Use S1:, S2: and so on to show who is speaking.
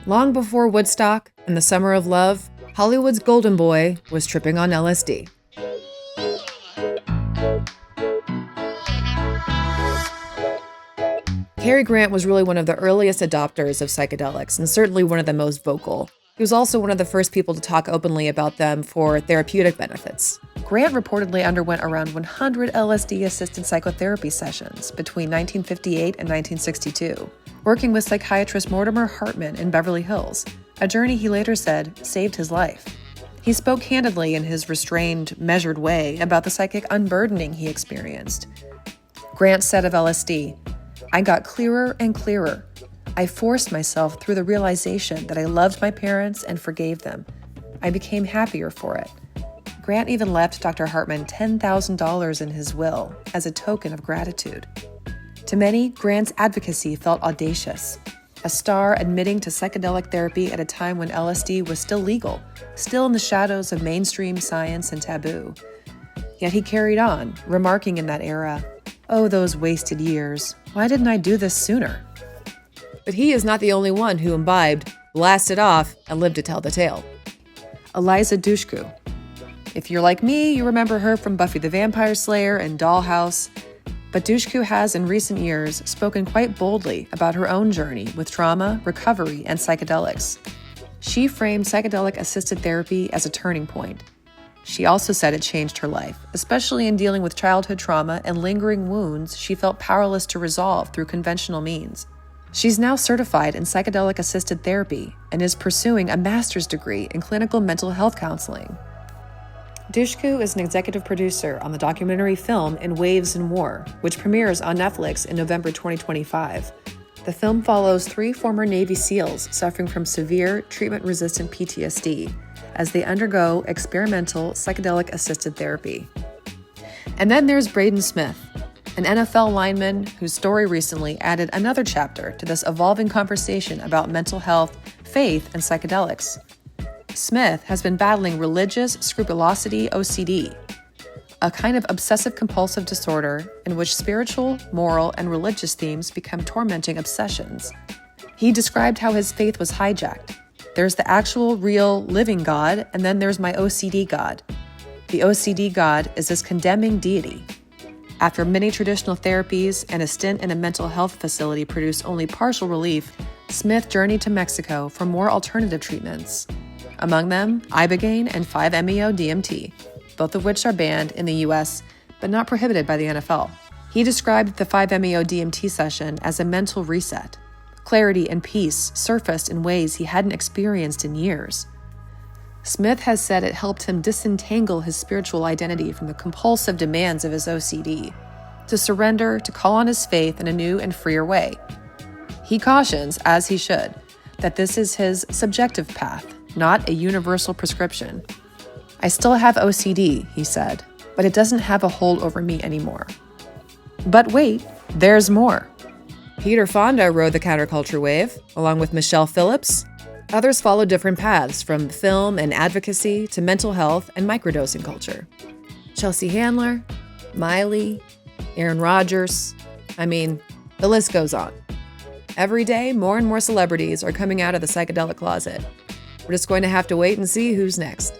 S1: Long before Woodstock and the Summer of Love, Hollywood's golden boy was tripping on LSD. Cary Grant was really one of the earliest adopters of psychedelics and certainly one of the most vocal. He was also one of the first people to talk openly about them for therapeutic benefits. Grant reportedly underwent around 100 LSD-assisted psychotherapy sessions between 1958 and 1962, working with psychiatrist Mortimer Hartman in Beverly Hills, a journey he later said saved his life. He spoke candidly in his restrained, measured way about the psychic unburdening he experienced. Grant said of LSD, "I got clearer and clearer. I forced myself through the realization that I loved my parents and forgave them. I became happier for it." Grant even left Dr. Hartman $10,000 in his will as a token of gratitude. To many, Grant's advocacy felt audacious, a star admitting to psychedelic therapy at a time when LSD was still legal, still in the shadows of mainstream science and taboo. Yet he carried on, remarking in that era, "Oh, those wasted years. Why didn't I do this sooner?" But he is not the only one who imbibed, blasted off, and lived to tell the tale. Eliza Dushku. If you're like me, you remember her from Buffy the Vampire Slayer and Dollhouse. But Dushku has, in recent years, spoken quite boldly about her own journey with trauma, recovery, and psychedelics. She framed psychedelic-assisted therapy as a turning point. She also said it changed her life, especially in dealing with childhood trauma and lingering wounds she felt powerless to resolve through conventional means. She's now certified in psychedelic-assisted therapy and is pursuing a master's degree in clinical mental health counseling. Dushku is an executive producer on the documentary film In Waves and War, which premieres on Netflix in November 2025. The film follows 3 former Navy SEALs suffering from severe treatment-resistant PTSD as they undergo experimental psychedelic-assisted therapy. And then there's Braden Smith, an NFL lineman whose story recently added another chapter to this evolving conversation about mental health, faith, and psychedelics. Smith has been battling religious scrupulosity OCD, a kind of obsessive-compulsive disorder in which spiritual, moral, and religious themes become tormenting obsessions. He described how his faith was hijacked. There's the actual, real, living God, and then there's my OCD God. The OCD God is this condemning deity. After many traditional therapies and a stint in a mental health facility produced only partial relief, Smith journeyed to Mexico for more alternative treatments. Among them, ibogaine and 5-MeO-DMT, both of which are banned in the US, but not prohibited by the NFL. He described the 5-MeO-DMT session as a mental reset. Clarity and peace surfaced in ways he hadn't experienced in years. Smith has said it helped him disentangle his spiritual identity from the compulsive demands of his OCD, to surrender, to call on his faith in a new and freer way. He cautions, as he should, that this is his subjective path, not a universal prescription. "I still have OCD," he said, "but it doesn't have a hold over me anymore." But wait, there's more. Peter Fonda rode the counterculture wave, along with Michelle Phillips. Others followed different paths, from film and advocacy to mental health and microdosing culture. Chelsea Handler, Miley, Aaron Rodgers. I mean, the list goes on. Every day, more and more celebrities are coming out of the psychedelic closet. We're just going to have to wait and see who's next.